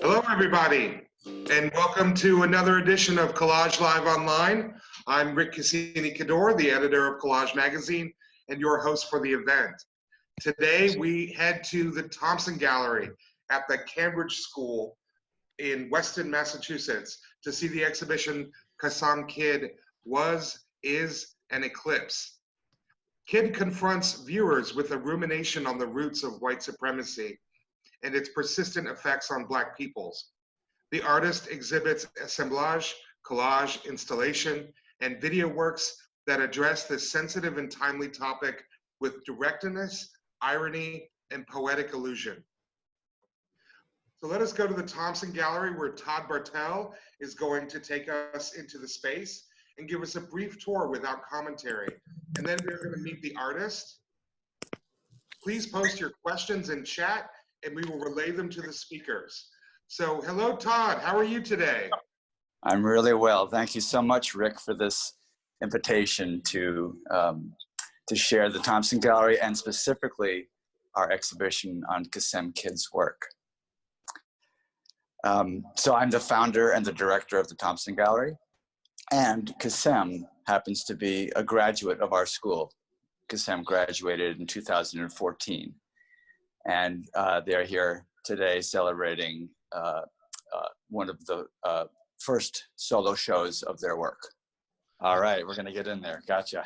Hello, everybody, and welcome to another edition of Collage Live Online. I'm Rick Kasem Kydd Was, the editor of Collage Magazine, and your host for the event. Today, we head to the Thompson Gallery at the Cambridge School in Weston, Massachusetts, to see the exhibition Kasem Kydd Was, Is, and Eclipse. Kydd confronts viewers with a rumination on the roots of white supremacy and its persistent effects on Black peoples. The artist exhibits assemblage, collage, installation, and video works that address this sensitive and timely topic with directness, irony, and poetic allusion. So let us go to the Thompson Gallery, where Todd Bartel is going to take us into the space and give us a brief tour without commentary. And then we're going to meet the artist. Please post your questions in chat, and we will relay them to the speakers. So hello, Todd, how are you today? I'm really well. Thank you so much, Rick, for this invitation to share the Thompson Gallery and specifically our exhibition on Kasem Kydd's work. So I'm the founder and the director of the Thompson Gallery, and Kasem happens to be a graduate of our school. Kasem graduated in 2014. And they're here today celebrating one of the first solo shows of their work. All right, we're gonna get in there, gotcha.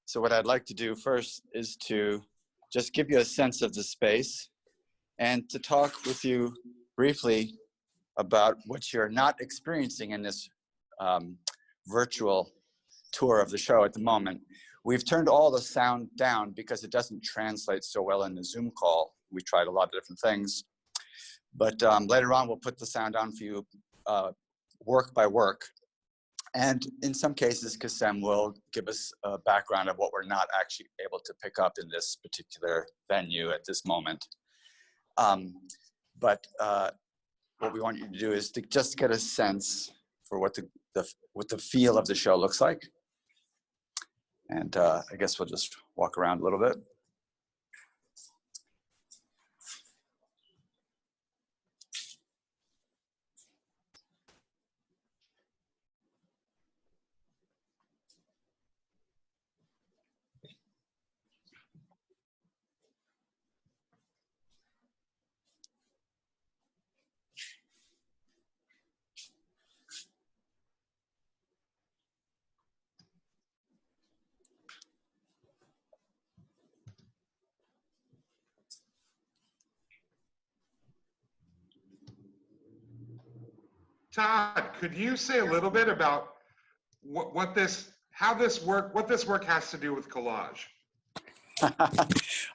So what I'd like to do first is to just give you a sense of the space and to talk with you briefly about what you're not experiencing in this virtual tour of the show at the moment. We've turned all the sound down because it doesn't translate so well in the Zoom call. We tried a lot of different things, but later on we'll put the sound down for you work by work. And in some cases, Kasem will give us a background of what we're not actually able to pick up in this particular venue at this moment. But what we want you to do is to just get a sense for what the feel of the show looks like. And I guess we'll just walk around a little bit. Todd, could you say a little bit about what this work has to do with collage?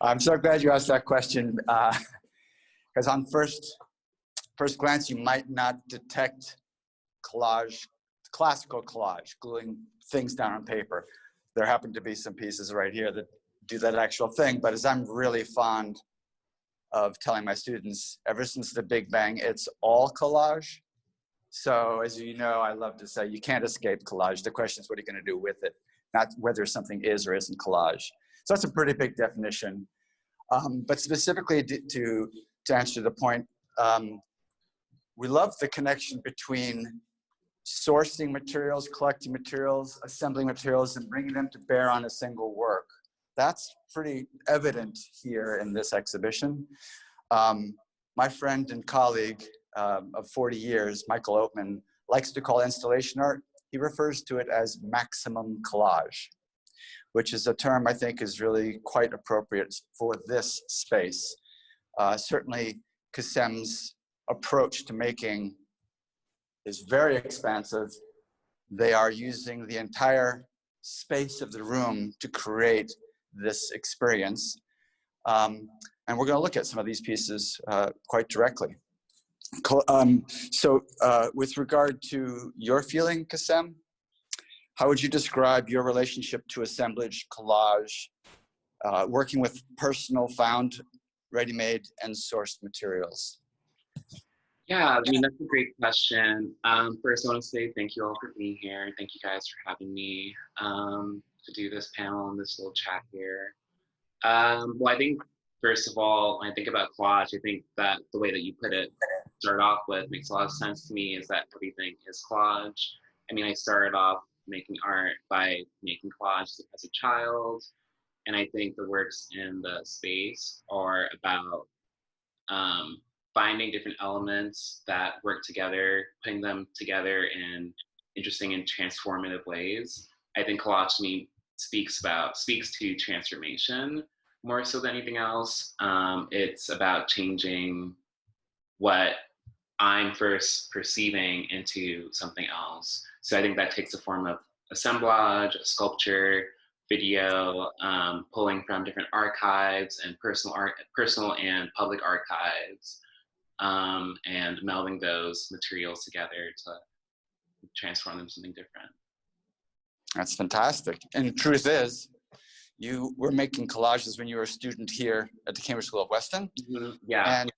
I'm so glad you asked that question, because on first glance, you might not detect collage, classical collage, gluing things down on paper. There happen to be some pieces right here that do that actual thing, but as I'm really fond of telling my students, ever since the Big Bang, it's all collage. So as you know, I love to say you can't escape collage. The question is, what are you going to do with it? Not whether something is or isn't collage. So that's a pretty big definition. But specifically to answer the point, we love the connection between sourcing materials, collecting materials, assembling materials, and bringing them to bear on a single work. That's pretty evident here in this exhibition. My friend and colleague of 40 years, Michael Oatman, likes to call installation art. He refers to it as maximum collage, which is a term I think is really quite appropriate for this space. Certainly Kasem's approach to making is very expansive. They are using the entire space of the room to create this experience. And we're going to look at some of these pieces quite directly. So with regard to your feeling, Kasem, how would you describe your relationship to assemblage, collage, working with personal, found, ready-made, and sourced materials? Yeah, I mean, that's a great question. First, I want to say thank you all for being here. Thank you guys for having me. to do this panel and this little chat here. Well, I think, first of all, when I think about collage, I think that the way that you put it, start off with, makes a lot of sense to me, is that everything is collage. I mean, I started off making art by making collages as a child, and I think the works in the space are about finding different elements that work together, putting them together in interesting and transformative ways. I think collage to me speaks to transformation more so than anything else. It's about changing what I'm first perceiving into something else. So I think that takes the form of assemblage, sculpture, video, pulling from different archives and personal and public archives, and melding those materials together to transform them into something different. That's fantastic. And the truth is, you were making collages when you were a student here at the Cambridge School of Weston. Mm-hmm. Yeah. And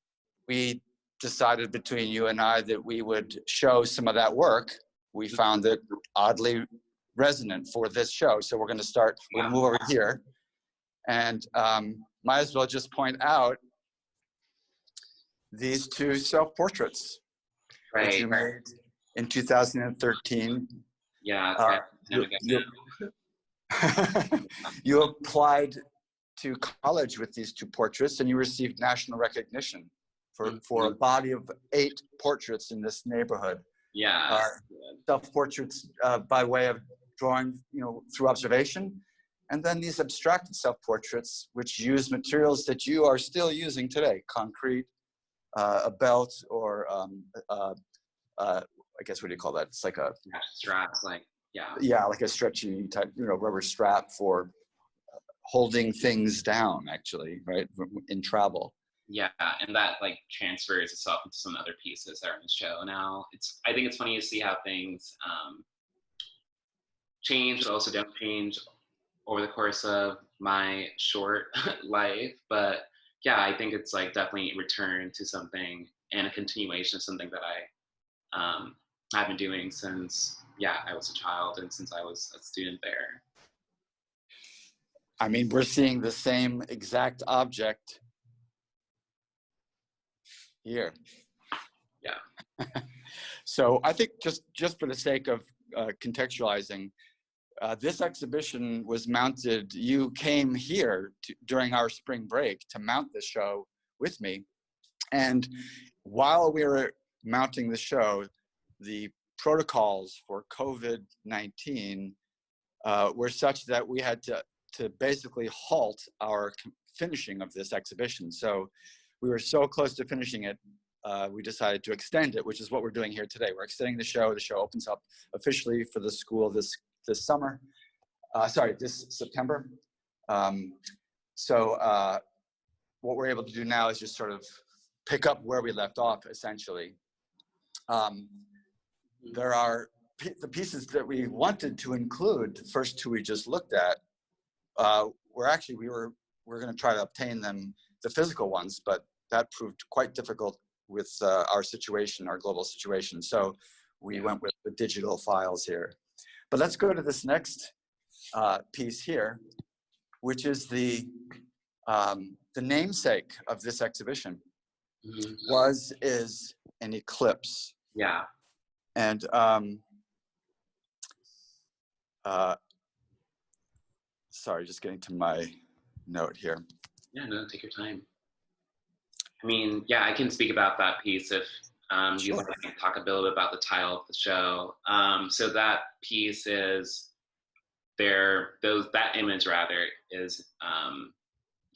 we decided between you and I that we would show some of that work. We found it oddly resonant for this show. So we're going to move over here. And might as well just point out these two self-portraits, which you made in 2013. Yeah. You applied to college with these two portraits, and you received national recognition for a body of 8 portraits in this neighborhood. Yeah. Self-portraits by way of drawing, through observation, and then these abstracted self-portraits, which use materials that you are still using today: concrete, a belt, or I guess, what do you call that? It's like a straps, like like a stretchy type, rubber strap for holding things down, actually, right, in travel. Yeah, and that transfers itself into some other pieces that are in the show now. I think it's funny to see how things change, but also don't change over the course of my short life. But yeah, I think it's definitely a return to something and a continuation of something that I've been doing since I was a child and since I was a student there. I mean, we're seeing the same exact object here. Yeah. So I think just for the sake of contextualizing, this exhibition was mounted. You came here during our spring break to mount the show with me. And while we were mounting the show, the protocols for COVID-19 were such that we had to basically halt our finishing of this exhibition. So we were so close to finishing it, we decided to extend it, which is what we're doing here today. We're extending the show. The show opens up officially for the school this summer. This September. So what we're able to do now is just sort of pick up where we left off, essentially. There are the pieces that we wanted to include. The first two we just looked at we're going to try to obtain them, the physical ones, but that proved quite difficult with our situation, our global situation. So we went with the digital files here. But let's go to this next piece here, which is the namesake of this exhibition. Is an eclipse. Yeah. And sorry, just getting to my note here. Yeah, no, take your time. I mean, I can speak about that piece if you'd like to talk a little bit about the title of the show. So that piece is that image rather is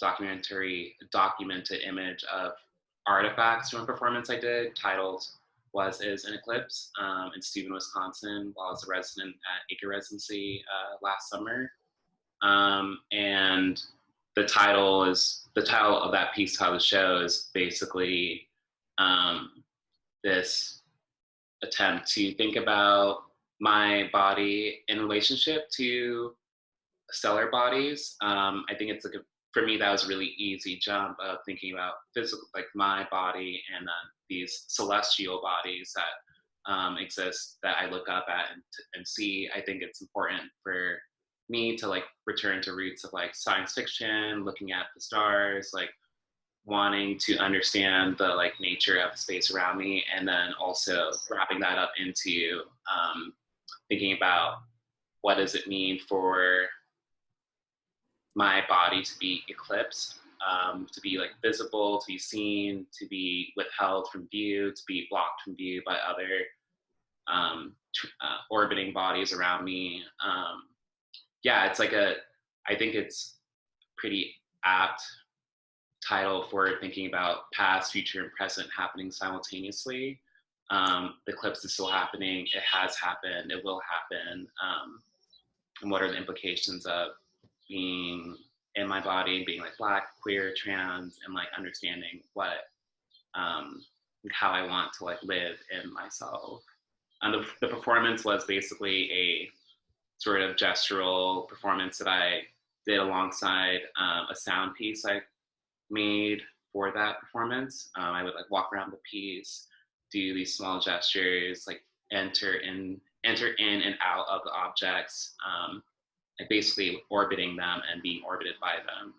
documented image of artifacts from a performance I did titled Was Is an Eclipse in Steuben, Wisconsin, while I was a resident at Acre Residency last summer. And the title of that piece, title of the show, is basically this attempt to think about my body in relationship to stellar bodies. I think it's for me, that was a really easy jump of thinking about physical, my body, and these celestial bodies that exist that I look up at and see. I think it's important for me to like return to roots of like science fiction, looking at the stars, like wanting to understand the like nature of the space around me, and then also wrapping that up into thinking about what does it mean for my body to be eclipsed, to be like visible, to be seen, to be withheld from view, to be blocked from view by other orbiting bodies around me. Yeah, it's like I think it's pretty apt title for thinking about past, future, and present happening simultaneously. The eclipse is still happening, it has happened, it will happen. And what are the implications of being in my body, being like Black, queer, trans, and like understanding what, how I want to like live in myself. And the performance was basically a sort of gestural performance that I did alongside a sound piece I made for that performance. I would like walk around the piece, do these small gestures, like enter in and out of the objects, and basically orbiting them and being orbited by them.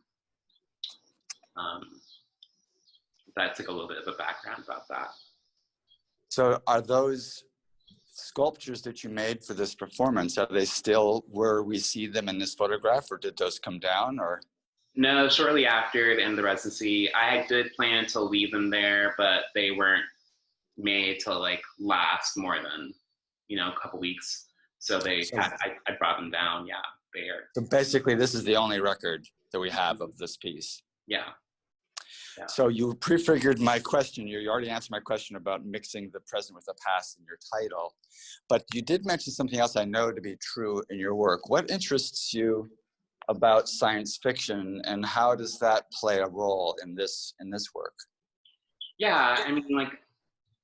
That's like a little bit of a background about that. So are those sculptures that you made for this performance, are they still where we see them in this photograph, or did those come down, or? No, shortly after the end of the residency, I did plan to leave them there, but they weren't made to like last more than, you know, a couple weeks. So I brought them down. Yeah, they are. So basically, this is the only record that we have of this piece. Yeah. Yeah. So you prefigured my question. You already answered my question about mixing the present with the past in your title, but you did mention something else I know to be true in your work. What interests you about science fiction, and how does that play a role in this work? Yeah, I mean, like,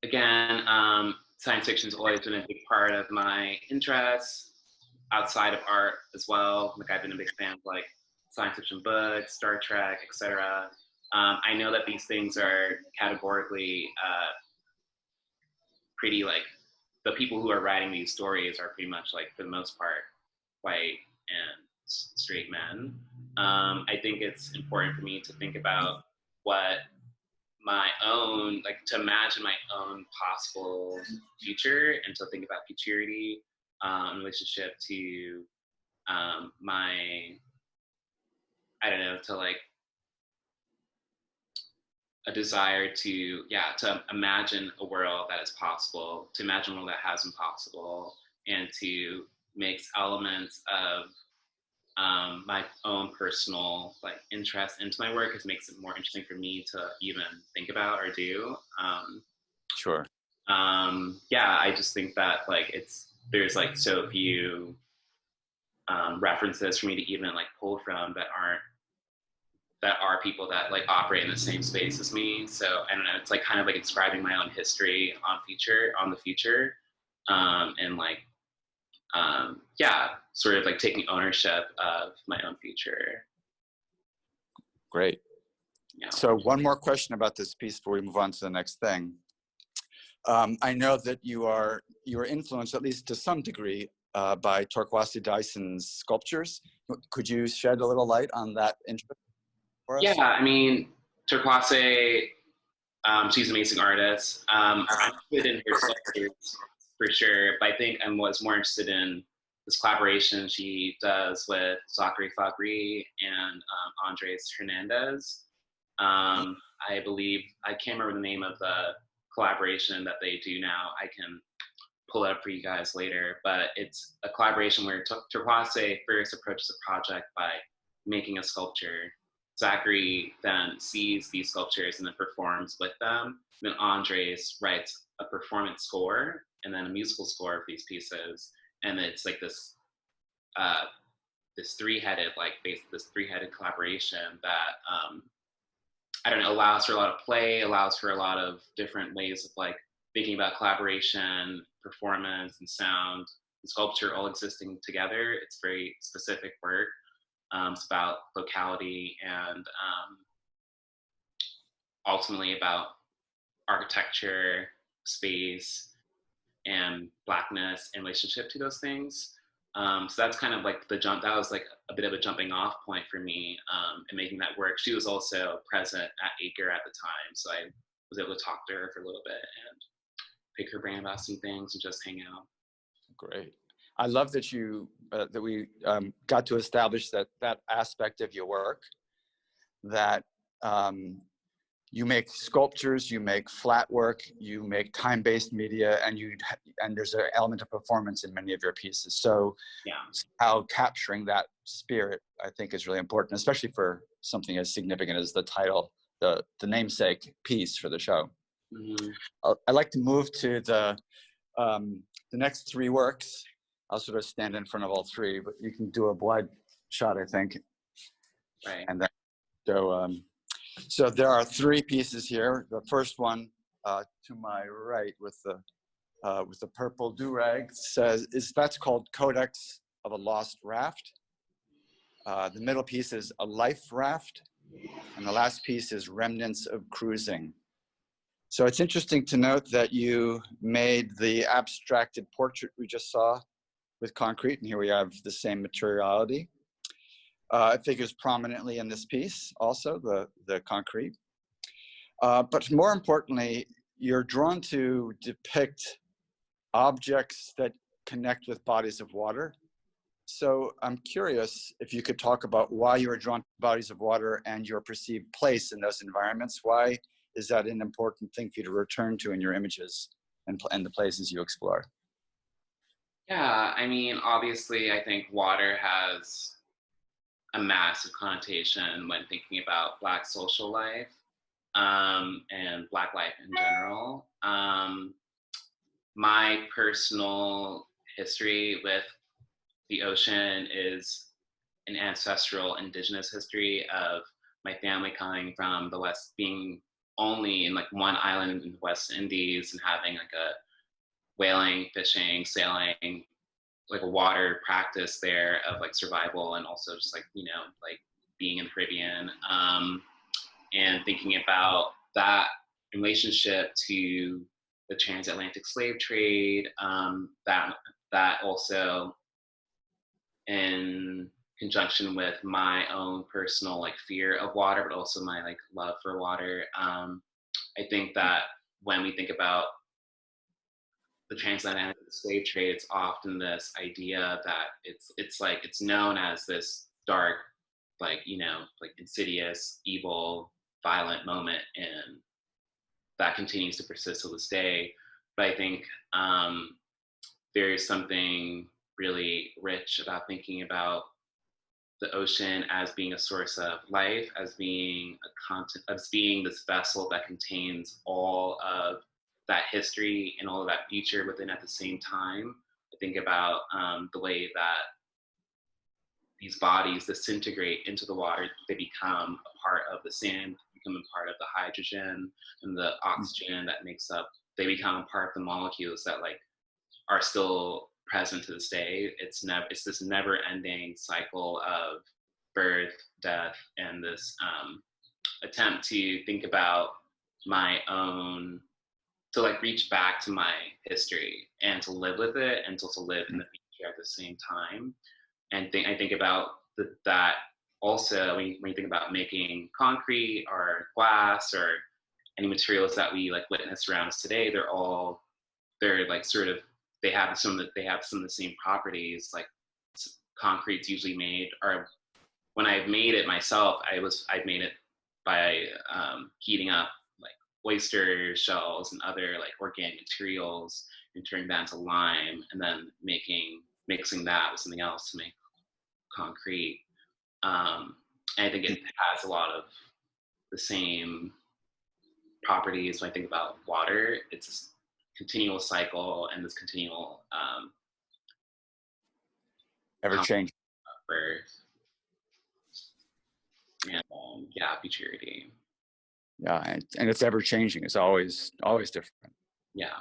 again, science fiction's always been a big part of my interests outside of art as well. Like, I've been a big fan of like science fiction books, Star Trek, etc. I know that these things are categorically pretty like, the people who are writing these stories are pretty much like, for the most part, white and straight men. I think it's important for me to think about what my own, like to imagine my own possible future, and to think about futurity in relationship to my, I don't know, to like a desire to, yeah, to imagine a world that is possible, to imagine a world that has been possible, and to mix elements of my own personal like interest into my work. It makes it more interesting for me to even think about or do. Sure. Yeah, I just think that like there's like so few references for me to even like pull from that are people that like operate in the same space as me. So I don't know, it's like kind of like inscribing my own history on the future, and like yeah, sort of like taking ownership of my own future. Great. Yeah. So one more question about this piece before we move on to the next thing. I know that you are influenced, at least to some degree, by Torkwasi Dyson's sculptures. Could you shed a little light on that interest for us? Yeah, I mean, Torkwasi, she's an amazing artist. I'm interested in her sculptures for sure, but I think I was more interested in this collaboration she does with Zachary Fabry and Andres Hernandez. I believe, I can't remember the name of the collaboration that they do now. I can pull it up for you guys later, but it's a collaboration where Torkwasi first approaches a project by making a sculpture. Zachary then sees these sculptures and then performs with them. Then Andres writes a performance score and then a musical score for these pieces. And it's like this this three-headed collaboration that I don't know, allows for a lot of play, allows for a lot of different ways of like thinking about collaboration, performance, and sound and sculpture all existing together. It's very specific work. It's about locality and ultimately about architecture, space, and Blackness in relationship to those things. So that's kind of like that was like a bit of a jumping off point for me in making that work. She was also present at Acre at the time, so I was able to talk to her for a little bit and pick her brain about some things and just hang out. Great. I love that that we got to establish that aspect of your work, that you make sculptures, you make flat work, you make time-based media, and there's an element of performance in many of your pieces. So yeah, how capturing that spirit, I think, is really important, especially for something as significant as the title, the namesake piece for the show. Mm-hmm. I'd like to move to the next three works. I'll sort of stand in front of all three, but you can do a wide shot, I think. Right. And then go. So there are three pieces here. The first one to my right with the purple do-rag that's called Codex of a Lost Raft. The middle piece is A Life Raft, and the last piece is Remnants of Cruising. So it's interesting to note that you made the abstracted portrait we just saw with concrete, and here we have the same materiality. It figures prominently in this piece, also the concrete. But more importantly, you're drawn to depict objects that connect with bodies of water. So I'm curious if you could talk about why you are drawn to bodies of water and your perceived place in those environments. Why is that an important thing for you to return to in your images and the places you explore? Yeah, I mean, obviously, I think water has a massive connotation when thinking about Black social life and Black life in general. My personal history with the ocean is an ancestral indigenous history of my family coming from the West, being only in like one island in the West Indies and having like a whaling, fishing, sailing, like a water practice there of like survival and also just like, you know, like being in the Caribbean and thinking about that relationship to the transatlantic slave trade, that also in conjunction with my own personal like fear of water, but also my like love for water. I think that when we think about the transatlantic slave trade, it's often this idea that it's known as this dark, like, you know, like insidious, evil, violent moment, and that continues to persist to this day. But I think there's something really rich about thinking about the ocean as being a source of life, as being as being this vessel that contains all of that history and all of that future within at the same time. I think about the way that these bodies disintegrate into the water. They become a part of the sand, become a part of the hydrogen and the oxygen that makes up, they become a part of the molecules that like are still present to this day. It's this never ending cycle of birth, death, and this attempt to think about my own, to like reach back to my history and to live with it and to live in the future at the same time. And I think about that also when you think about making concrete or glass or any materials that we like witness around us today, they're like sort of, they have some of the same properties. Like concrete's usually made, or when I've made it myself, I've made it by heating up like oyster shells and other like organic materials and turning that into lime, and then mixing that with something else to make concrete. And I think it has a lot of the same properties when I think about water. It's this continual cycle and this continual ever-changing birth and futurity. Yeah, and it's ever-changing. It's always different. Yeah.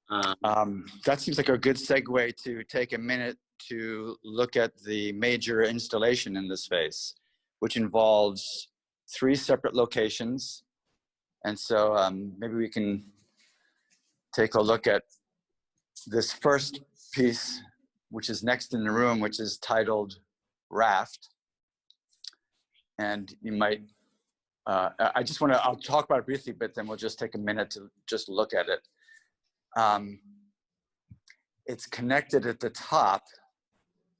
That seems like a good segue to take a minute to look at the major installation in the space, which involves 3 separate locations. And so maybe we can take a look at this first piece which is next in the room, which is titled Raft. And you might, I just want to, I'll talk about it briefly, but then we'll just take a minute to just look at it. It's connected at the top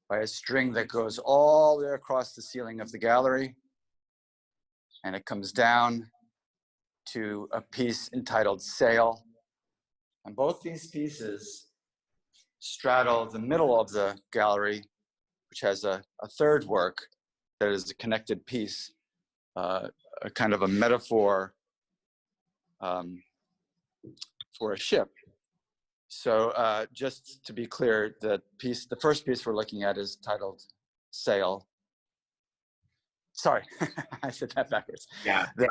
by a string that goes all the way across the ceiling of the gallery. And it comes down to a piece entitled Sail. And both these pieces straddle the middle of the gallery, which has a third work that is a connected piece, a kind of a metaphor for a ship. So just to be clear, the first piece we're looking at is titled Sail. Sorry, I said that backwards. Yeah. The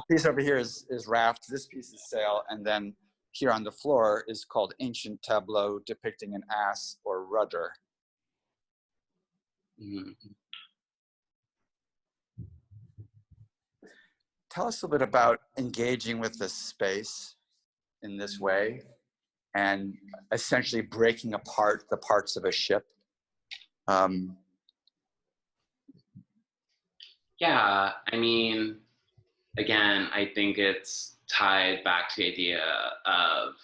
piece over here is Raft. This piece is Sail, and then here on the floor is called Ancient Tableau, depicting an ass or rudder. Mm-hmm. Tell us a bit about engaging with the space in this way and essentially breaking apart the parts of a ship. Yeah, I mean, again, I think it's tied back to the idea of,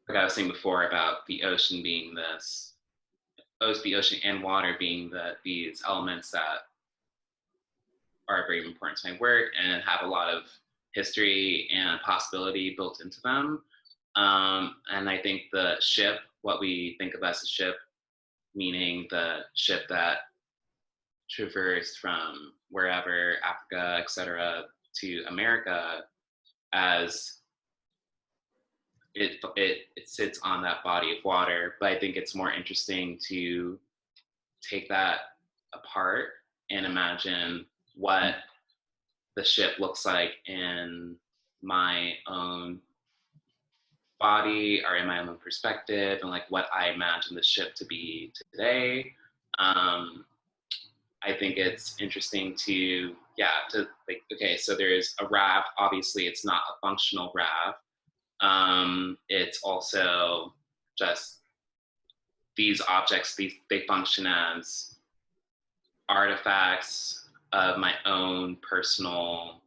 like I was saying before, about the ocean being this, the ocean and water being these elements that are very important to my work and have a lot of history and possibility built into them. And I think the ship, what we think of as a ship, meaning the ship that traversed from wherever, Africa, etc., to America, as it sits on that body of water. But I think it's more interesting to take that apart and imagine what the ship looks like in my own body or in my own perspective, and like what I imagine the ship to be today. I think it's interesting to like, okay, so there's a raft. Obviously, it's not a functional raft. It's also just these objects, they function as artifacts of my own personal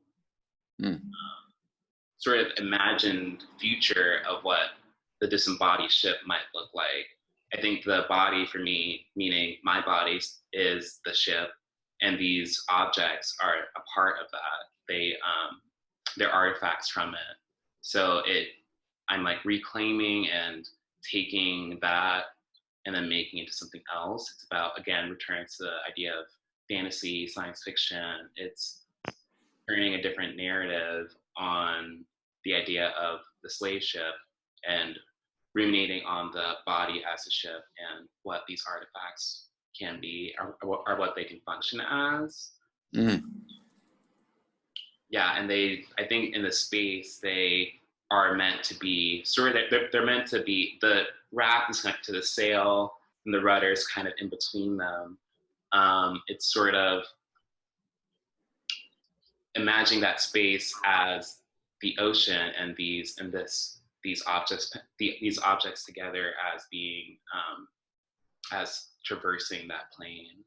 sort of imagined future of what the disembodied ship might look like. I think the body for me, meaning my body, is the ship, and these objects are a part of that. They're artifacts from it. So I'm like reclaiming and taking that and then making it into something else. It's about, again, returning to the idea of fantasy, science fiction. It's turning a different narrative on the idea of the slave ship and ruminating on the body as a ship and what these artifacts can be or what they can function as. Mm. Yeah, and I think in the space, they are meant to be they're meant to be, the raft is connected to the sail and the rudder is kind of in between them. It's sort of imagining that space as the ocean and these objects together as being as traversing that plane.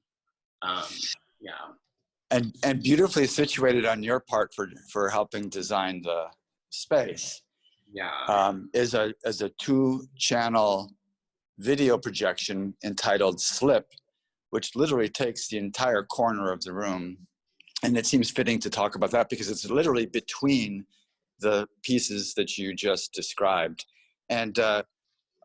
And beautifully situated on your part for helping design the space. Yeah. Is a 2-channel video projection entitled Slip, which literally takes the entire corner of the room. And it seems fitting to talk about that because it's literally between the pieces that you just described. And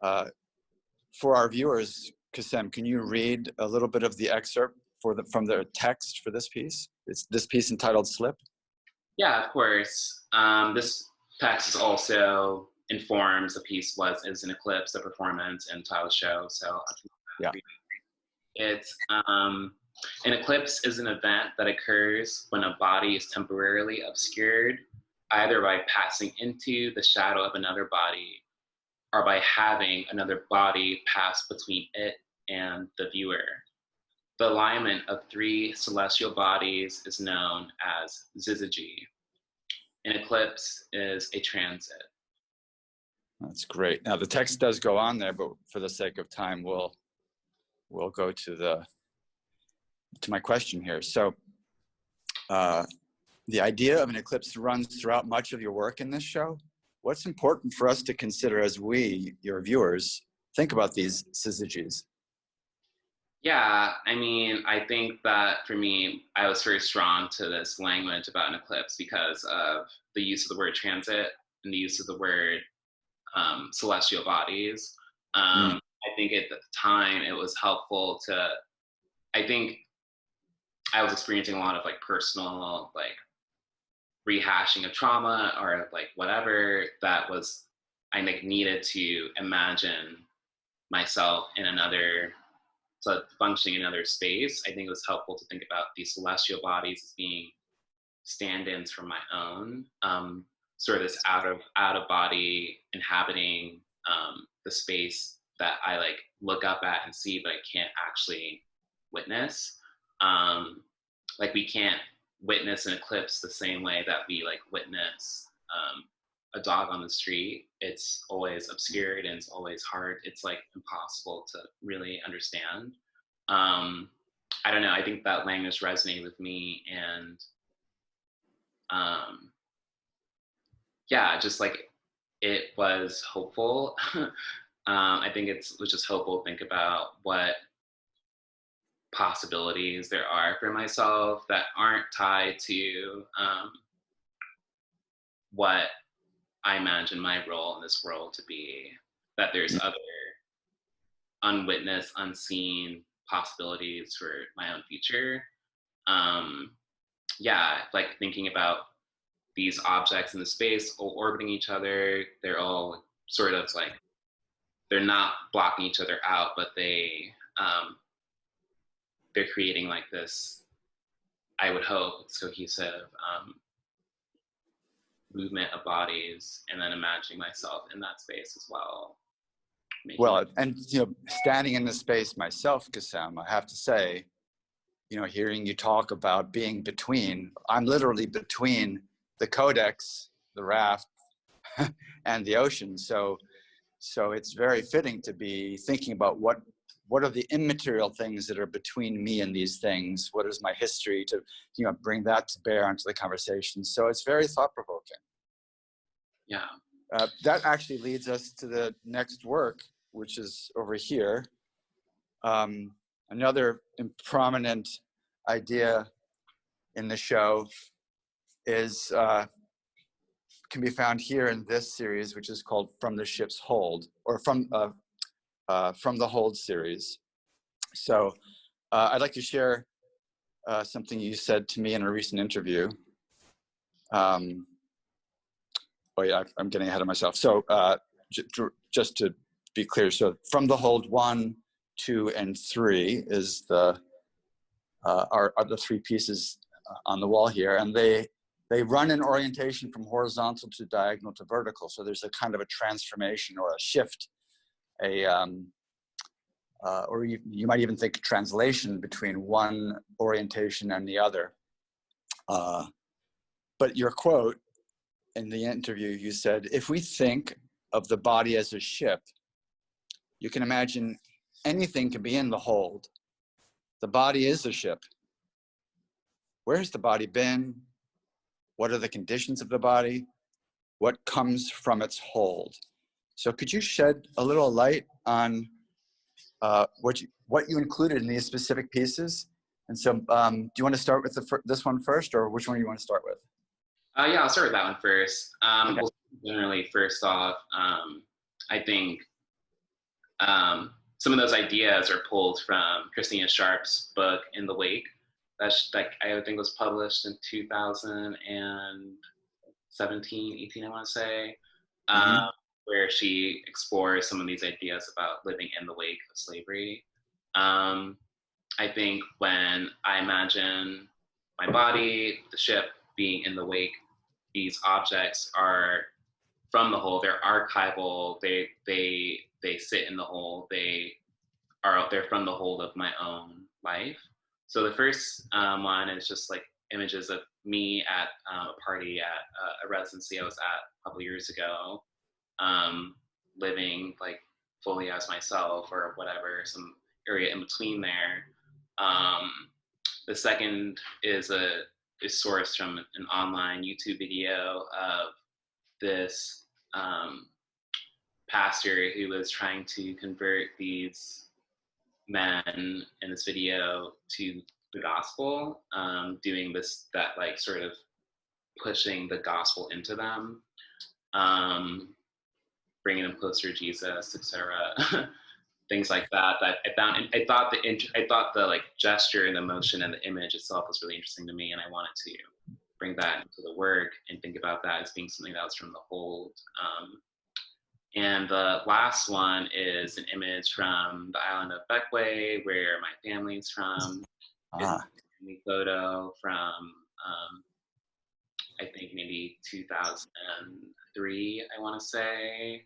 for our viewers, Kasem, can you read a little bit of the excerpt from the text for this piece? It's this piece entitled Slip. Yeah, of course. This text is also informs the piece is an Eclipse, a performance and title show. So yeah. It's an eclipse is an event that occurs when a body is temporarily obscured, either by passing into the shadow of another body or by having another body pass between it and the viewer. The alignment of 3 celestial bodies is known as syzygy. An eclipse is a transit. That's great. Now the text does go on there, but for the sake of time, we'll go to my question here. So the idea of an eclipse runs throughout much of your work in this show. What's important for us to consider as we, your viewers, think about these syzygies? Yeah, I mean, I think that for me, I was very drawn to this language about an eclipse because of the use of the word transit and the use of the word celestial bodies. I think at the time it was helpful to, I think I was experiencing a lot of like personal, like rehashing of trauma or like whatever that was, I like needed to imagine myself in another, so functioning in another space. I think it was helpful to think about these celestial bodies as being stand-ins for my own, sort of this out of body inhabiting the space that I like look up at and see, but I can't actually witness. Like we can't witness an eclipse the same way that we like witness a dog on the street. It's always obscured and it's always hard. It's like impossible to really understand. I don't know. I think that language resonated with me, and yeah, just like it was hopeful. I think it was just hopeful to think about what possibilities there are for myself that aren't tied to what I imagine my role in this world to be, that there's other unwitnessed, unseen possibilities for my own future. Yeah, like thinking about these objects in the space all orbiting each other, they're all sort of like, they're not blocking each other out, but they're creating like this, I would hope, it's cohesive movement of bodies, and then imagining myself in that space as well. Well, and you know, standing in this space myself, Kasem, I have to say, you know, hearing you talk about being between, I'm literally between the codex, the raft, and the ocean. So it's very fitting to be thinking about what are the immaterial things that are between me and these things? What is my history to, you know, bring that to bear onto the conversation? So it's very thought-provoking. Yeah. That actually leads us to the next work, which is over here. Another prominent idea in the show is can be found here in this series, which is called From the Ship's Hold, or From the Hold series. So I'd like to share something you said to me in a recent interview. Oh yeah, I'm getting ahead of myself. So just to be clear, so From the Hold 1, 2, and 3 is are the three pieces on the wall here, and they run in orientation from horizontal to diagonal to vertical. So there's a kind of a transformation or a shift, or you might even think translation between one orientation and the other. But your quote in the interview, you said, if we think of the body as a ship, you can imagine anything can be in the hold. The body is a ship. Where has the body been? What are the conditions of the body? What comes from its hold? So could you shed a little light on what you included in these specific pieces? And so do you want to start with this one first, or which one do you want to start with? Yeah, I'll start with that one first. Okay. Well, generally, first off, I think some of those ideas are pulled from Christina Sharp's book, In the Wake. That's like, I think was published in 2017, 18, I want to say, where she explores some of these ideas about living in the wake of slavery. I think when I imagine my body, the ship being in the wake, these objects are from the whole, they're archival, they sit in the whole, they're from the whole of my own life. So the first one is just like images of me at a party at a residency I was at a couple years ago. living like fully as myself or whatever, some area in between there. The second is sourced from an online YouTube video of this pastor who was trying to convert these men in this video to the gospel, doing that like sort of pushing the gospel into them, bringing them closer to Jesus, etc. Things like that. That I found, and I thought the like gesture and the motion and the image itself was really interesting to me, and I wanted to bring that into the work and think about that as being something that was from the hold. And the last one is an image from the island of Bequia, where my family's from. It's a family photo from I think maybe 2003, I want to say.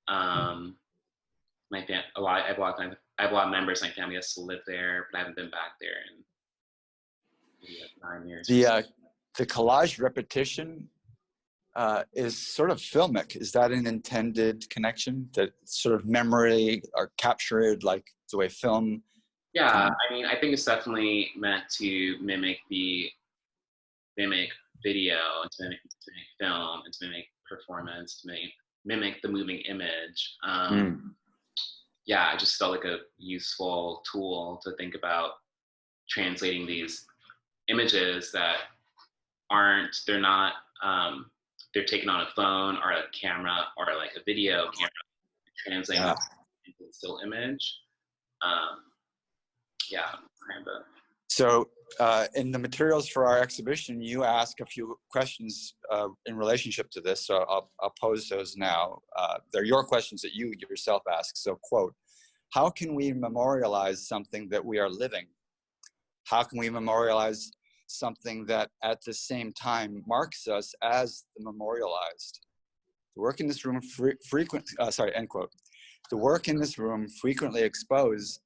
I have a lot of members of my family that still live there, but I haven't been back there in maybe like 9 years. The collage repetition is sort of filmic. Is that an intended connection, that sort of memory are captured like the way film? Yeah, I mean, I think it's definitely meant to mimic video, and to mimic film, and to mimic performance, to mimic the moving image. Yeah, I just felt like a useful tool to think about translating these images that they're taken on a phone or a camera or like a video camera, translating them into a still image. Yeah, kind of. So in the materials for our exhibition, you ask a few questions in relationship to this. So I'll pose those now. They're your questions that you yourself ask. So quote, how can we memorialize something that we are living? How can we memorialize something that at the same time marks us as the memorialized? The work in this room end quote. The work in this room frequently explores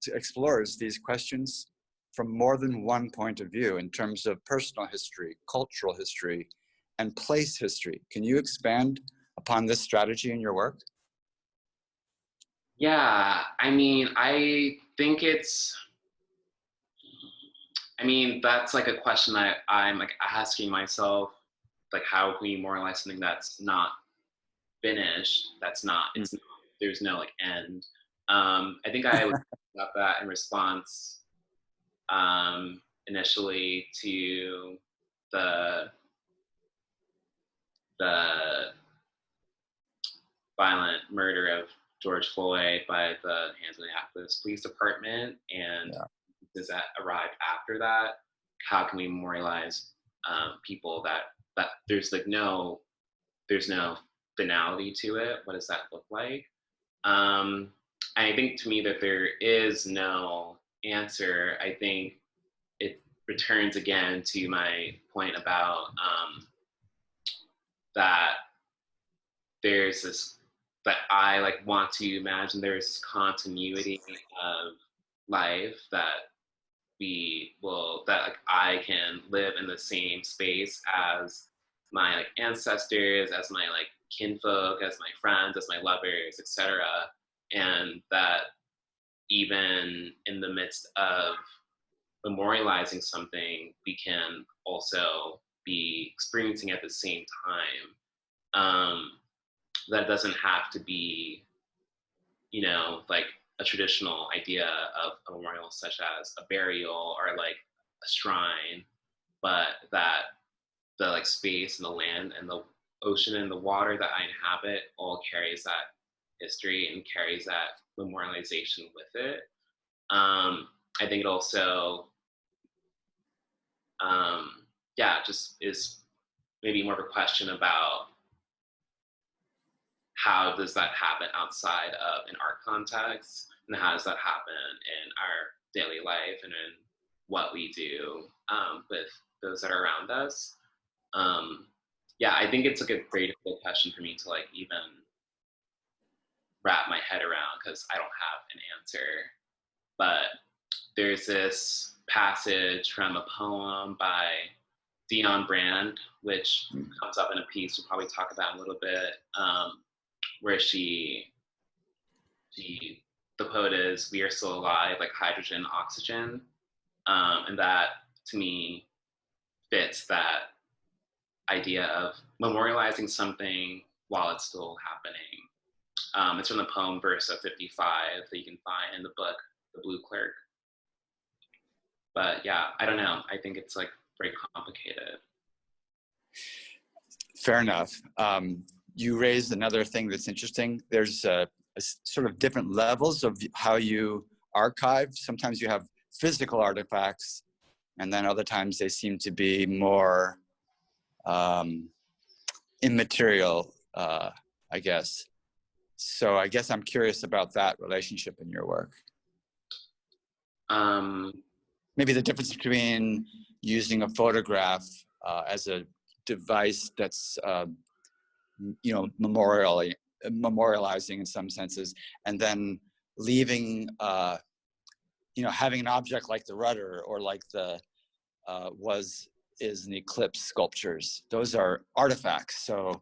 these questions from more than one point of view in terms of personal history, cultural history, and place history. Can you expand upon this strategy in your work? Yeah, I mean, I think that's like a question I'm like asking myself, like, how can we memorialize something that's not finished, there's no like end. I think I was about that in response initially to the violent murder of George Floyd by the hands of the Minneapolis Police Department, and does that arrive after that? How can we memorialize people that there's no finality to it? What does that look like? And I think to me that there is no answer. I think it returns again to my point about that there's this, that I like want to imagine there's this continuity of life that like I can live in the same space as my like ancestors, as my like kinfolk, as my friends, as my lovers, etc. And that even in the midst of memorializing something, we can also be experiencing at the same time. That doesn't have to be, like a traditional idea of a memorial, such as a burial or like a shrine, but that the like space and the land and the ocean and the water that I inhabit all carries that history and carries that memorialization with it. I think it also, just is maybe more of a question about how does that happen outside of an art context, and how does that happen in our daily life and in what we do with those that are around us. I think it's like a very difficult question for me to like even wrap my head around, because I don't have an answer. But there's this passage from a poem by Dion Brand, which comes up in a piece we'll probably talk about in a little bit, where she the quote is, "We are still alive, like hydrogen, oxygen," and that to me fits that idea of memorializing something while it's still happening. It's from the poem Verse of 55 that you can find in the book, The Blue Clerk. But yeah, I don't know. I think it's like very complicated. Fair enough. You raised another thing that's interesting. There's a sort of different levels of how you archive. Sometimes you have physical artifacts, and then other times they seem to be more immaterial, I guess. So I guess I'm curious about that relationship in your work. Maybe the difference between using a photograph as a device that's, you know, memorializing in some senses, and then leaving, you know, having an object like the rudder or like the is an Eclipse sculptures. Those are artifacts. So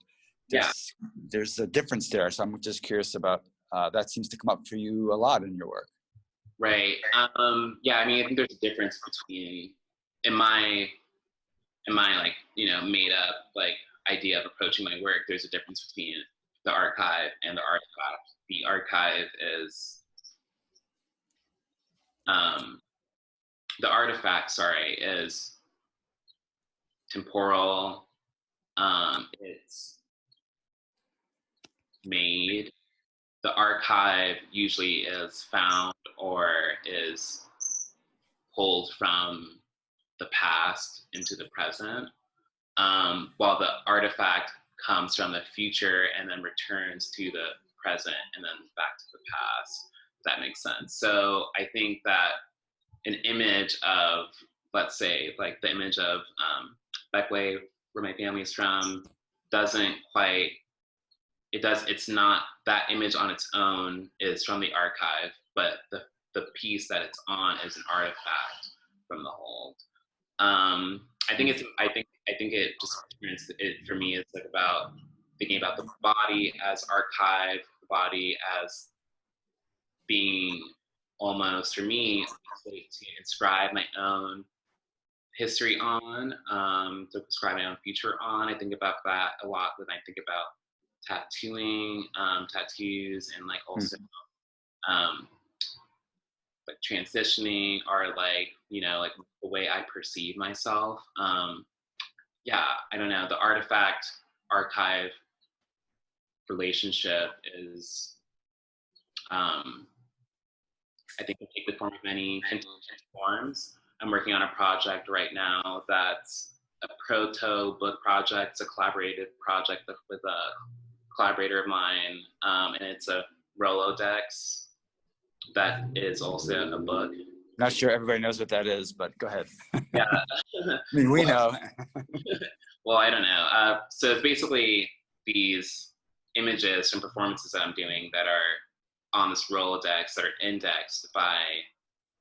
there's a difference there. So I'm just curious about, that seems to come up for you a lot in your work. Right. Yeah, I mean, I think there's a difference between, in my like, you know, made up like idea of approaching my work, there's a difference between the archive and the artifact. The archive is, the artifact, sorry, is temporal. It's made. The archive usually is found or is pulled from the past into the present, while the artifact comes from the future and then returns to the present and then back to the past, if that makes sense. So I think that an image of, let's say, like the image of Beckway, where my family is from, doesn't quite, it's not, that image on its own is from the archive, but the piece that it's on is an artifact from the whole. I think it just, for me, it's like about thinking about the body as archive, the body as being almost, for me, to inscribe my own history on, to prescribe my own future on. I think about that a lot when I think about tattooing, tattoos, and like also like transitioning, or like, you know, like the way I perceive myself. Yeah, I don't know, the artifact archive relationship is, I think, can take the form of many forms. I'm working on a project right now that's a proto book project. It's a collaborative project with a collaborator of mine, and it's a Rolodex that is also a book. Not sure everybody knows what that is, but go ahead. Yeah. I mean, we know. Well, I don't know. So it's basically these images from performances that I'm doing that are on this Rolodex that are indexed by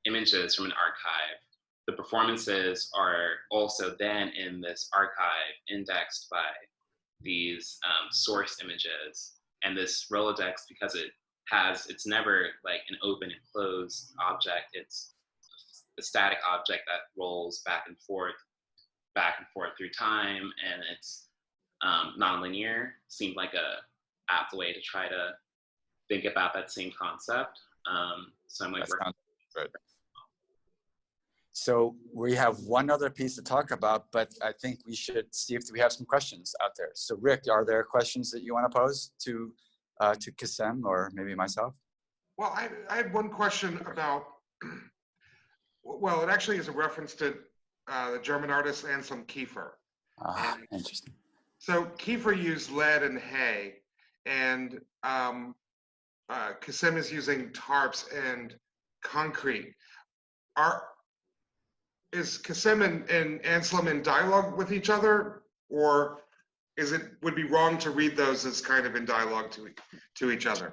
images from an archive. The performances are also then in this archive indexed by these source images. And this Rolodex, because it's never like an open and closed object, it's a static object that rolls back and forth through time, and it's non-linear. Seemed like a apt way to try to think about that same concept. So I'm like, good. So we have one other piece to talk about, but I think we should see if we have some questions out there. So Rick, are there questions that you want to pose to Kasem or maybe myself? Well, I had one question about, well, it actually is a reference to the German artist Anselm Kiefer. Interesting. So Kiefer used lead and hay, and Kasem is using tarps and concrete. Is Kasem and Anselm in dialogue with each other, or would it be wrong to read those as kind of in dialogue to each other?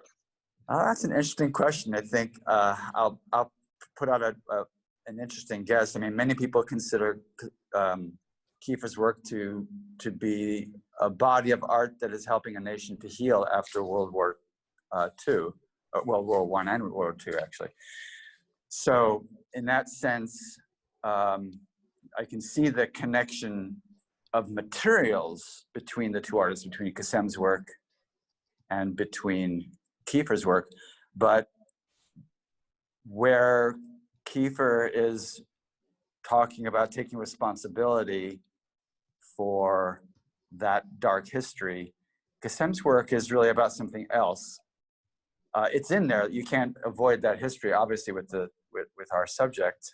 That's an interesting question. I think I'll put out an interesting guess. I mean, many people consider Kiefer's work to be a body of art that is helping a nation to heal after World War II, World War I and World War II, actually. So in that sense, I can see the connection of materials between the two artists, between Kasem's work and between Kiefer's work. But where Kiefer is talking about taking responsibility for that dark history, Kasem's work is really about something else. It's in there. You can't avoid that history, obviously, with our subject,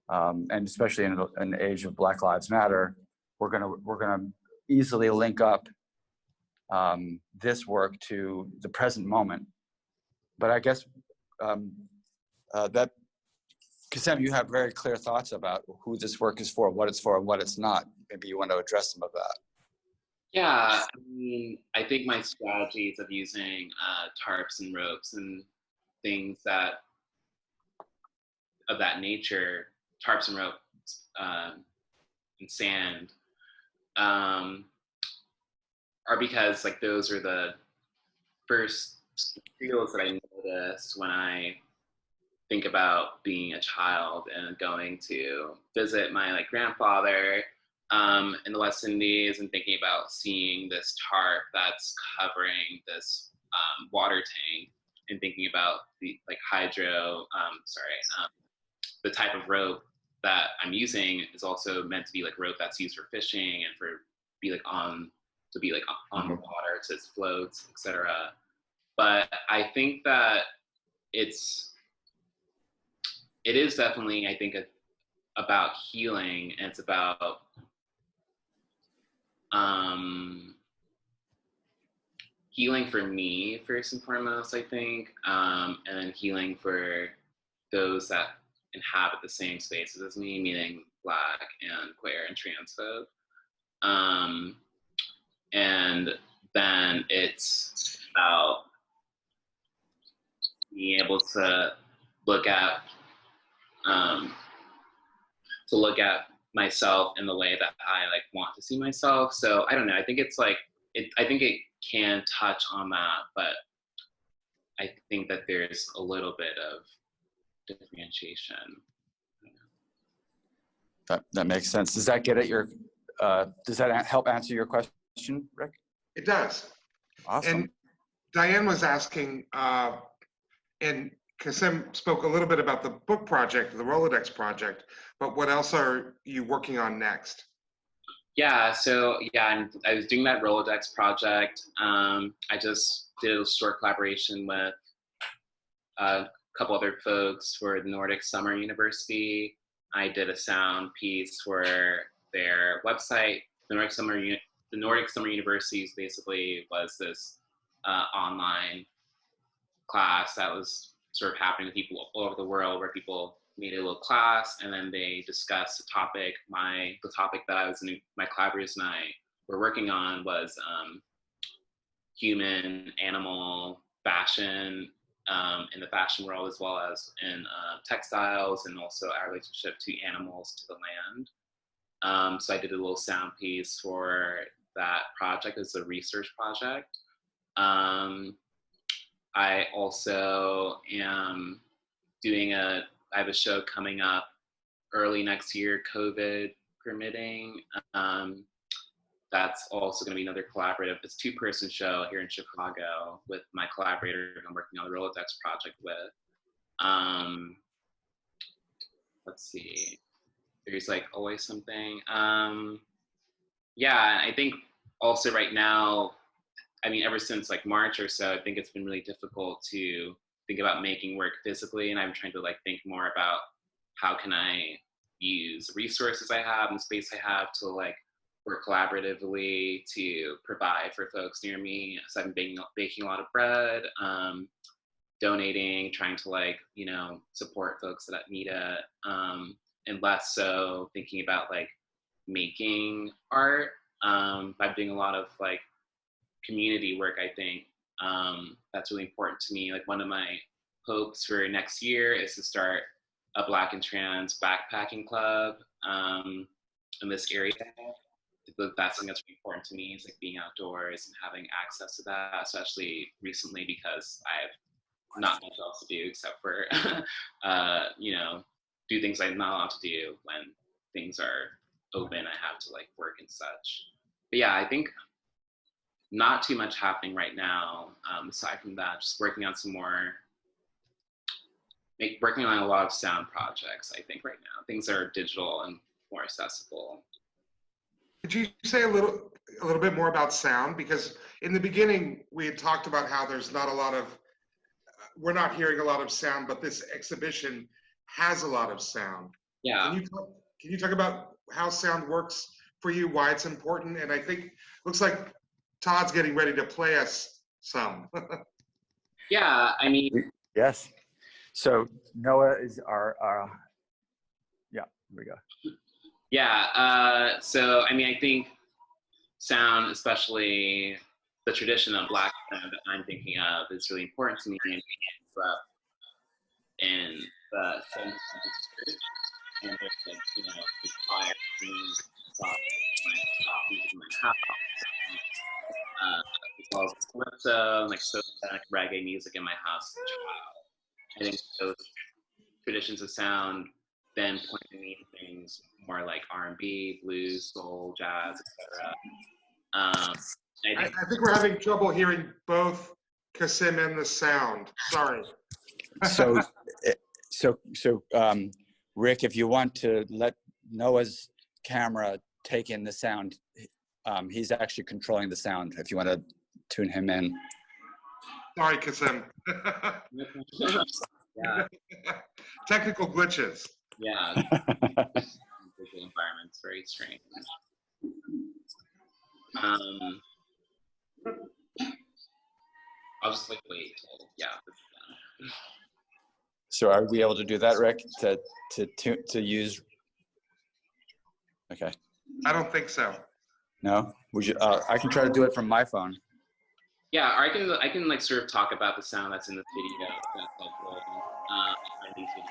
and especially in an age of Black Lives Matter, we're gonna easily link up this work to the present moment. But I guess that, Kasem, you have very clear thoughts about who this work is for, what it's not. Maybe you want to address some of that. Yeah, I mean, I think my strategies of using tarps and ropes and things of that nature, tarps and ropes and sand, are because like those are the first materials that I noticed when I think about being a child and going to visit my like grandfather in the West Indies and thinking about seeing this tarp that's covering this water tank and thinking about the like the type of rope that I'm using is also meant to be like rope that's used for fishing and for be like on the water so it floats, etc. But I think that it is definitely, I think, about healing, and it's about healing for me first and foremost, I think, and then healing for those that inhabit the same spaces as me, meaning Black and queer and trans folk. And then it's about being able to look at myself in the way that I like want to see myself. So I don't know. I think it's like I think it can touch on that, but I think that there's a little bit of differentiation. That makes sense. Does that get at your? Does that help answer your question, Rick? It does. Awesome. And Diane was asking, and Kasem spoke a little bit about the book project, the Rolodex project, but what else are you working on next? Yeah, so yeah, I was doing that Rolodex project. I just did a short collaboration with a couple other folks for the Nordic Summer University. I did a sound piece for their website. The Nordic Summer University basically was this online class that was sort of happening to people all over the world, where people made a little class and then they discussed the topic. The topic that my collaborators and I were working on was human, animal, fashion in the fashion world, as well as in textiles, and also our relationship to animals, to the land. So I did a little sound piece for that project as a research project. I also am I have a show coming up early next year, COVID permitting. That's also going to be another collaborative. It's a 2-person show here in Chicago with my collaborator who I'm working on the Rolodex project with. Let's see. There's like always something. Yeah, I think also right now, I mean, ever since like March or so, I think it's been really difficult to think about making work physically, and I'm trying to like think more about how can I use resources I have and space I have to like work collaboratively to provide for folks near me. So I've been baking a lot of bread, donating, trying to like, you know, support folks that need it, and less so thinking about like making art by doing a lot of like community work. I think that's really important to me. Like one of my hopes for next year is to start a Black and trans backpacking club in this area. That's something that's really important to me, is like being outdoors and having access to that, especially recently because I've not much else to do except for, you know, do things I'm not allowed to do when things are open. I have to like work and such. But yeah, I think not too much happening right now. Aside from that, just working on some more, working on a lot of sound projects. I think right now things are digital and more accessible. Could you say a little bit more about sound? Because in the beginning, we had talked about how there's not a lot of, we're not hearing a lot of sound, but this exhibition has a lot of sound. Yeah. Can you talk about how sound works for you, why it's important? And I think, looks like Todd's getting ready to play us some. Yeah, I mean. Yes. So Noah is our yeah, here we go. Yeah, so I mean, I think sound, especially the tradition of Black sound that I'm thinking of, is really important to me in the 17th century. And there's like, you know, the choir in my house, as well as calypso, like sonic reggae music in my house as a child. I think those traditions of sound then pointing me to things more like R&B, blues, soul, jazz, etc. I think we're having trouble hearing both Kasem and the sound. Sorry. So Rick, if you want to let Noah's camera take in the sound, he's actually controlling the sound. If you want to tune him in. Sorry, Kasem. Yeah. Technical glitches. Yeah. Visual environment's very strange. I'll just like wait till, yeah, this is done. So are we able to do that, Rick? To use? Okay. I don't think so. No? Would you? I can try to do it from my phone. Yeah, or I can like sort of talk about the sound that's in the video. That's helpful. These videos.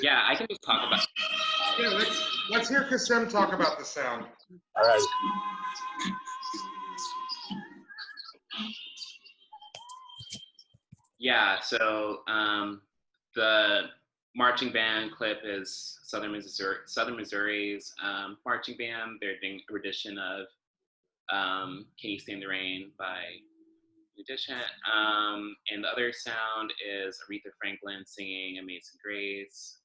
Yeah, I can just talk about. Yeah, let's hear Kasem talk about the sound. All right. Yeah, so the marching band clip is Southern Missouri's marching band. They're doing a rendition of "Can You Stand the Rain" by Audition. And the other sound is Aretha Franklin singing Amazing Grace.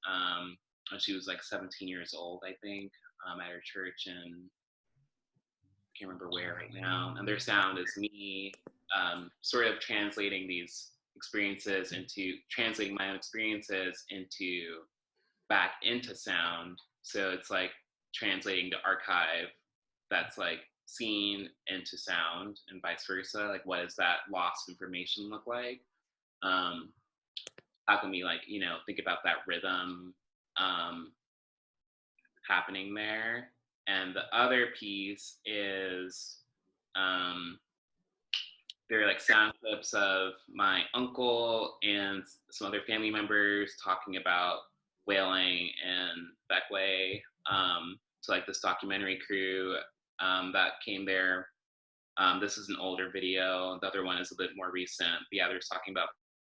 When she was like 17 years old, I think, at her church, and I can't remember where right now. And their sound is me sort of translating my own experiences back into sound. So it's like translating the archive that's like seen into sound and vice versa. Like, what does that loss of information look like? How can we, like, you know, think about that rhythm happening there? And the other piece is there are like sound clips of my uncle and some other family members talking about whaling and Beckway. So like this documentary crew that came there This is an older video. The other one is a bit more recent. But yeah, they're talking about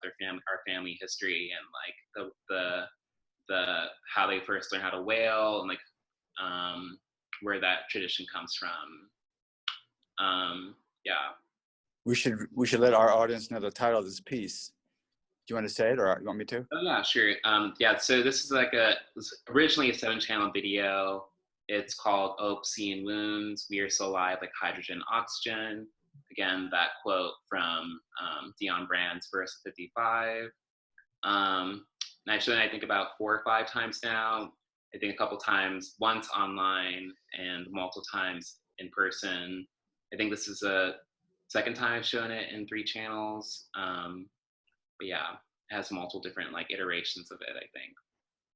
our family history and like the how they first learned how to whale and like where that tradition comes from. Yeah. We should let our audience know the title of this piece. Do you want to say it, or you want me to? Oh yeah, sure. Yeah, so this is like originally a 7-channel video. It's called Ope, Seeing Wounds, We Are So Alive, like hydrogen, oxygen. Again, that quote from Dion Brand's verse 55. And I've shown it, I think, about 4 or 5 times now. I think a couple times, once online and multiple times in person. I think this is a second time I've shown it in 3 channels. But yeah, it has multiple different like iterations of it, I think.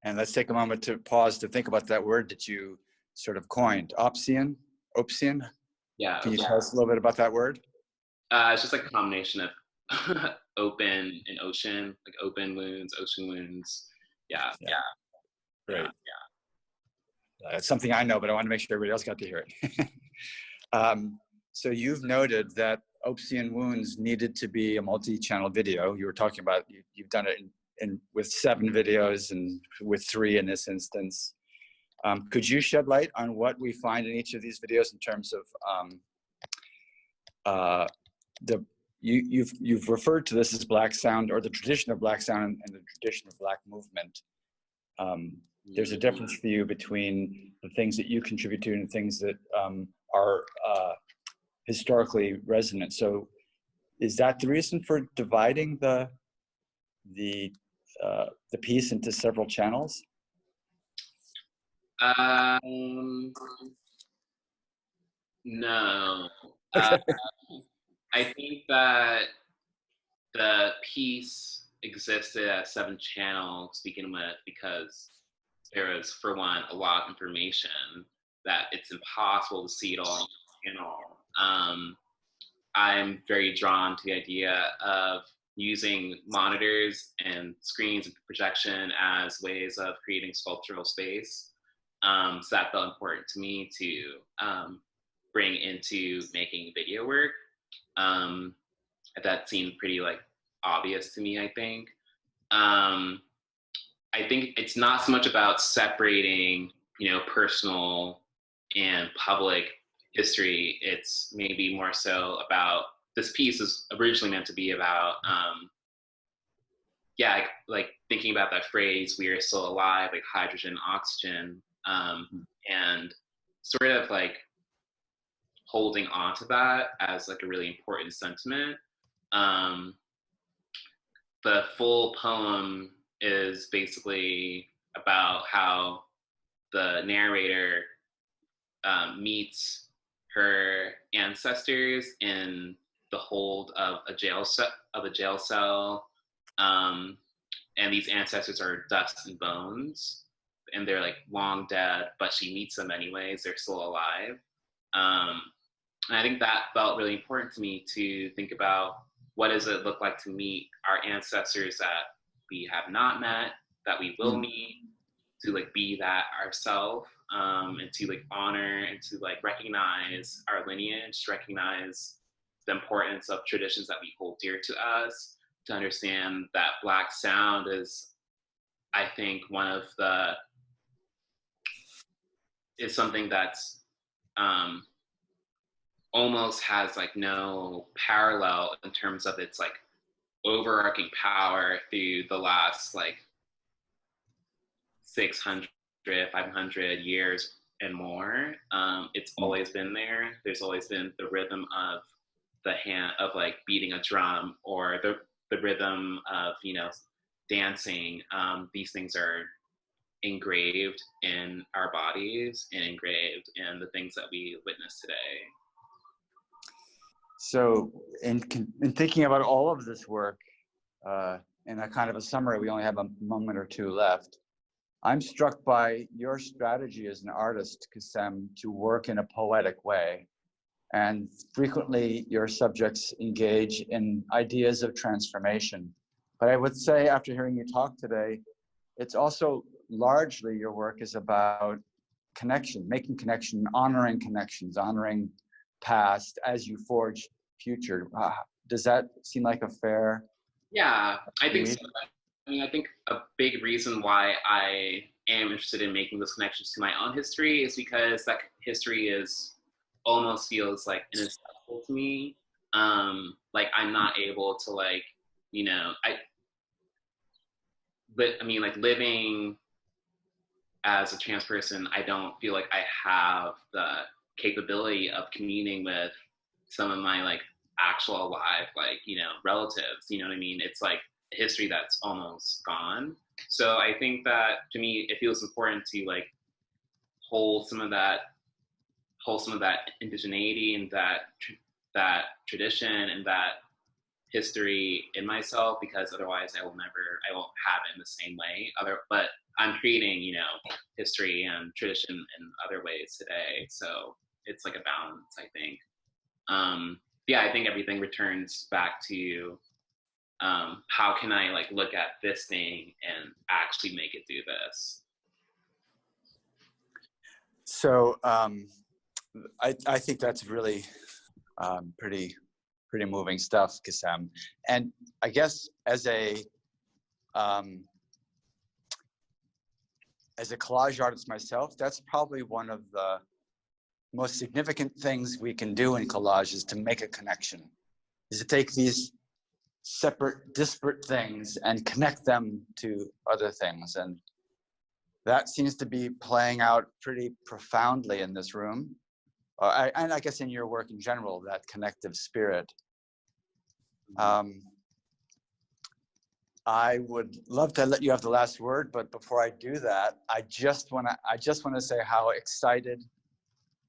And let's take a moment to pause to think about that word that you sort of coined, opsian. Yeah. Can you tell us a little bit about that word? It's just like a combination of open and ocean, like open wounds, ocean wounds. Yeah. Great. It's something I know, but I want to make sure everybody else got to hear it. So you've noted that Opsian Wounds needed to be a multi-channel video. You were talking about, you've done it with 7 videos and with 3 in this instance. Could you shed light on what we find in each of these videos in terms of you've referred to this as Black sound, or the tradition of Black sound and the tradition of Black movement. There's a difference for you between the things that you contribute to and things that are historically resonant. So is that the reason for dividing the piece into several channels? No. Okay. I think that the piece existed as 7 channels to begin with because there was, for one, a lot of information that it's impossible to see it all on the channel. I'm very drawn to the idea of using monitors and screens and projection as ways of creating sculptural space. So that felt important to me to bring into making video work. That seemed pretty like obvious to me, I think. I think it's not so much about separating, personal and public history. It's maybe more so about, this piece is originally meant to be about, like thinking about that phrase, we are still alive, like hydrogen, oxygen, and sort of like holding on to that as like a really important sentiment. The full poem is basically about how the narrator meets her ancestors in the hold of a jail cell, and these ancestors are dust and bones, and they're like long dead, but she meets them anyways. They're still alive. And I think that felt really important to me, to think about what does it look like to meet our ancestors that we have not met, that we will meet, to like be that ourselves, and to like honor and to like recognize our lineage, recognize the importance of traditions that we hold dear to us, to understand that Black sound is, I think, is something that's almost has like no parallel in terms of its like overarching power through the last like 600, 500 years and more. It's always been there. There's always been the rhythm of the hand of like beating a drum, or the rhythm of, dancing. These things are engraved in our bodies and engraved in the things that we witness today. So in thinking about all of this work, in a kind of a summary, we only have a moment or 2 left. I'm struck by your strategy as an artist, Kasem, to work in a poetic way. And frequently your subjects engage in ideas of transformation. But I would say, after hearing you talk today, it's also largely your work is about connection, making connection, honoring connections, honoring past as you forge future. Does that seem like a fair? Yeah, I think read? so. I mean, I think a big reason why I am interested in making those connections to my own history is because that history almost feels like inaccessible to me. Like I'm not able to like, you know, like living as a trans person, I don't feel like I have the capability of communing with some of my like actual alive, like, you know, relatives, you know what I mean? It's like a history that's almost gone. So I think that to me, it feels important to like hold some of that indigeneity and that tradition and that history in myself, because otherwise I won't have it in the same way. But I'm creating, you know, history and tradition in other ways today. So it's like a balance, I think. Yeah, I think everything returns back to how can I like look at this thing and actually make it do this. So I think that's really pretty moving stuff, Kasem. And I guess as a collage artist myself, that's probably one of the most significant things we can do in collage is to make a connection, is to take these separate, disparate things and connect them to other things. And that seems to be playing out pretty profoundly in this room. And I guess in your work in general, that connective spirit. I would love to let you have the last word, but before I do that, I just want to say how excited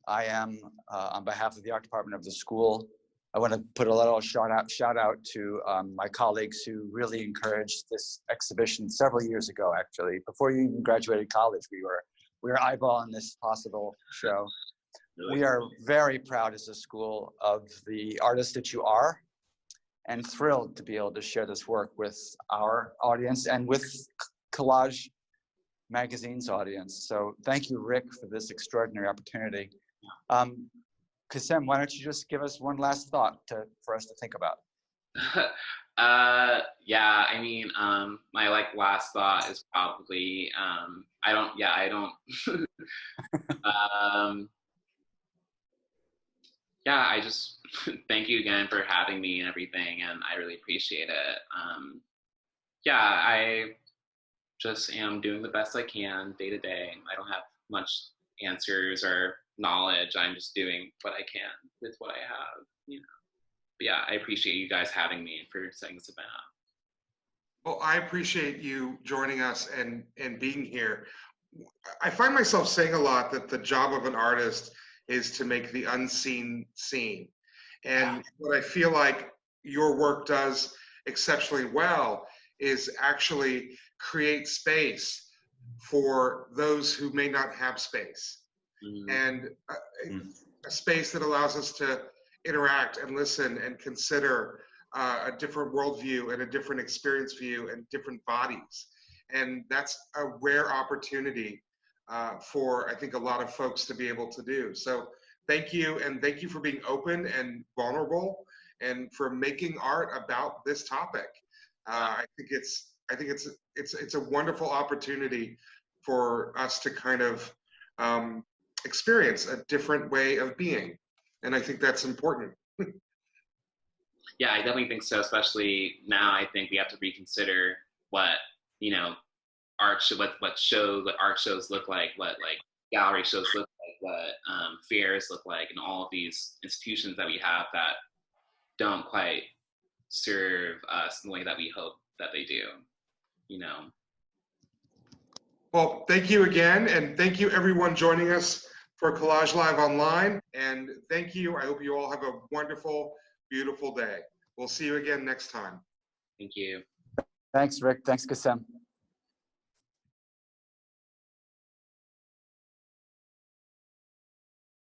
I am on behalf of the art department of the school. I want to put a little shout out to my colleagues who really encouraged this exhibition several years ago. Actually, before you even graduated college, we were eyeballing this possible show. We are very proud as a school of the artists that you are, and thrilled to be able to share this work with our audience and with Collage Magazine's audience. So thank you, Rick, for this extraordinary opportunity. Kasem, why don't you just give us one last thought for us to think about? Yeah, I mean, my like last thought is probably, yeah, I just thank you again for having me and everything, and I really appreciate it. Yeah, I just am doing the best I can day to day. I don't have much answers or knowledge. I'm just doing what I can with what I have, you know. But yeah, I appreciate you guys having me and for setting this event up. Well, I appreciate you joining us and being here. I find myself saying a lot that the job of an artist is to make the unseen seen. And what I feel like your work does exceptionally well is actually create space for those who may not have space. Mm-hmm. And a space that allows us to interact and listen and consider a different worldview and a different experience view and different bodies. And that's a rare opportunity for, I think, a lot of folks to be able to do. So thank you, and thank you for being open and vulnerable and for making art about this topic. I think it's a wonderful opportunity for us to kind of experience a different way of being. And I think that's important. Yeah, I definitely think so, especially now. I think we have to reconsider what, you know, art shows look like, what like gallery shows look like, what fairs look like, and all of these institutions that we have that don't quite serve us in the way that we hope that they do, you know. Well, thank you again, and thank you everyone joining us for Collage Live Online, and thank you. I hope you all have a wonderful, beautiful day. We'll see you again next time. Thank you. Thanks, Rick. Thanks, Kasem.